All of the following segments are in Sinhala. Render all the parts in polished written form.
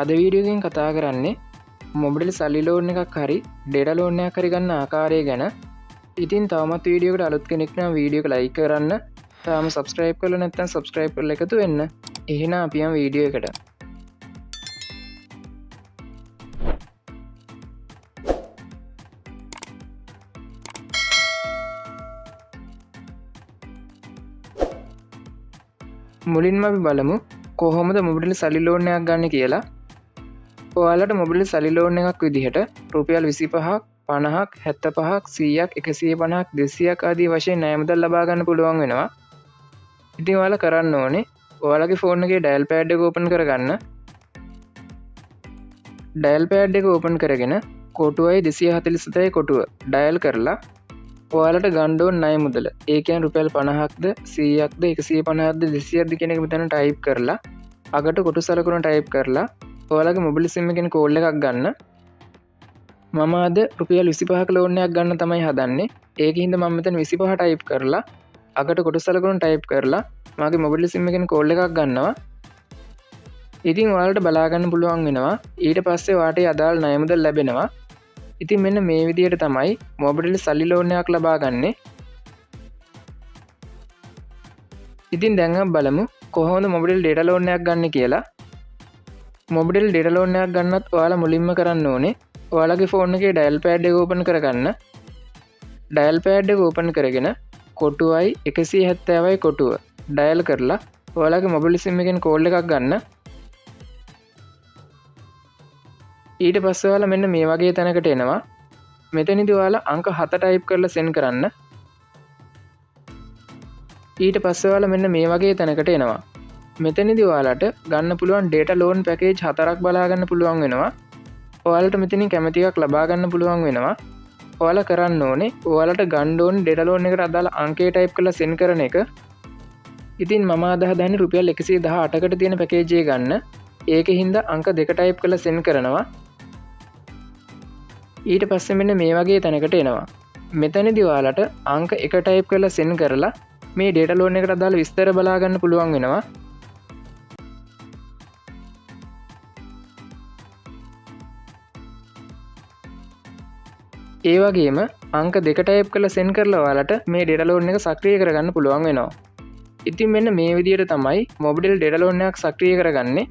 අද වීඩියෝ එකෙන් කතා කරන්නේ මොබිටෙල් සල්ලි ලෝන් එකක් හරි ඩේටා ලෝන් එකක් හරි ගන්න ආකාරය ගැන. ඉතින් තවමත් වීඩියෝ එකට අලුත් කෙනෙක් නම් වීඩියෝ එක ලයික් කරන්න. තාම subscribe කරලා නැත්නම් subscribe කරලා එකතු වෙන්න. එහෙනම් අපි යමු වීඩියෝ එකට. මුලින්ම අපි බලමු කොහොමද මොබිටෙල් සල්ලි ලෝන් එකක් ගන්න කියලා. ඔයාලට මොබිටෙල් සල්ලි ලෝන් එකක් විදිහට රුපියල් 25ක් 50ක් 75ක් 100ක් 150ක් 200ක් ආදී වශයෙන් ණය මුදල් ලබා ගන්න පුළුවන් වෙනවා. ඉතින් ඔයාලා කරන්න ඕනේ ඔයාලගේ ෆෝන් එකේ ඩයල් පෑඩ් එක ඕපන් කරගන්න. ඩයල් පෑඩ් එක ඕපන් කරගෙන කොටුවයි 247 කොටුව ඩයල් කරලා ඔයාලට ගන්න ඕන ණය මුදල. ඒ කියන්නේ රුපියල් 50ක්ද 100ක්ද 150ක්ද 200ක්ද කියන එක මෙතන ටයිප් කරලා අගට කොටු සලකුණ ටයිප් කරලා ඔයාලගේ මොබිල් සිම් එකෙන් කෝල් එකක් ගන්න. මම අද රුපියල් 25ක ලෝන් එකක් ගන්න තමයි හදන්නේ. ඒකින්ද මම මෙතන 25 ටයිප් කරලා අගට කොටු සලකුණ ටයිප් කරලා මගේ මොබිල් සිම් එකෙන් කෝල් එකක් ගන්නවා. ඉතින් ඔයාලට බලා ගන්න පුළුවන් වෙනවා ඊට පස්සේ ඔයාට අදාළ ණය මුදල් ලැබෙනවා. ඉතින් මෙන්න මේ විදිහට තමයි මොබිටෙල් සල්ලි ලෝන් එකක් ලබා ගන්නෙ. ඉතින් දැන් අපි බලමු කොහොමද මොබිටෙල් ඩේටා ලෝන් එකක් ගන්න කියලා. මොබිටෙල් ඩේටා ලෝන් එකක් ගන්නත් ඔයාලා මුලින්ම කරන්න ඕනේ ඔයාලගේ ෆෝන් එකේ ඩයල් පෑඩ් එක ඕපන් කරගන්න. ඩයල් පෑඩ් එක ඕපන් කරගෙන කොටුවයි 170යි කොටුව ඩයල් කරලා ඔයාලගේ මොබිල් සිම් එකෙන් කෝල් එකක් ගන්න. ඊට පස්සේ ඔයාලා මෙන්න මේ වගේ තැනකට එනවා. මෙතනදී ඔයාලා අංක 7 ටයිප් කරලා සෙන්ඩ් කරන්න. ඊට පස්සේ ඔයාලා මෙන්න මේ වගේ තැනකට එනවා. මෙතනදී ඔයාලට ගන්න පුළුවන් ඩේටා ලෝන් පැකේජ් 4ක් බලා ගන්න පුළුවන් වෙනවා. ඔයාලට මෙතනින් කැමති එකක් ලබා ගන්න පුළුවන් වෙනවා. ඔයාලා කරන්න ඕනේ ඔයාලට ගන්න ඕනේ ඩේටා ලෝන් එකට අදාළ අංකය ටයිප් කරලා සෙන්ඩ් කරන එක. ඉතින් මම අද හදන්නේ රුපියල් 118කට තියෙන පැකේජ් එක ගන්න. ඒකෙන් අංක 2 ටයිප් කරලා සෙන්ඩ් කරනවා. ඊට පස්සේ මෙන්න මේ වගේ තැනකට එනවා. මෙතනදී ඔයාලට අංක 1 ටයිප් කරලා සෙන්ඩ් කරලා මේ ඩේටා ලෝන් එකට අදාළ විස්තර බලා ගන්න පුළුවන් වෙනවා. ඒ වගේම අංක 2 ටයිප් කරලා සෙන්ඩ් කරලා ඔයාලට මේ ඩේටා ලෝන් එක සක්‍රිය කරගන්න පුළුවන් වෙනවා. ඉතින් මෙන්න මේ විදිහට තමයි මොබිටෙල් ඩේටා ලෝන් එකක් සක්‍රිය කරගන්නේ.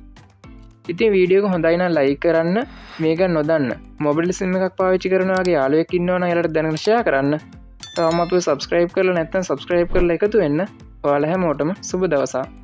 ඉතින් වීඩියෝ එක හොඳයි නම් ලයික් කරන්න. මේක නොදන්න මොබිටෙල් සිම් එකක් පාවිච්චි කරන වගේ යාළුවෙක් ඉන්නවා නම් එයාලට දැනගෙන ෂෙයා කරන්න. තවම අපිව subscribe කරලා නැත්නම් subscribe කරලා එකතු වෙන්න. ඔයාලා හැමෝටම සුබ දවසක්.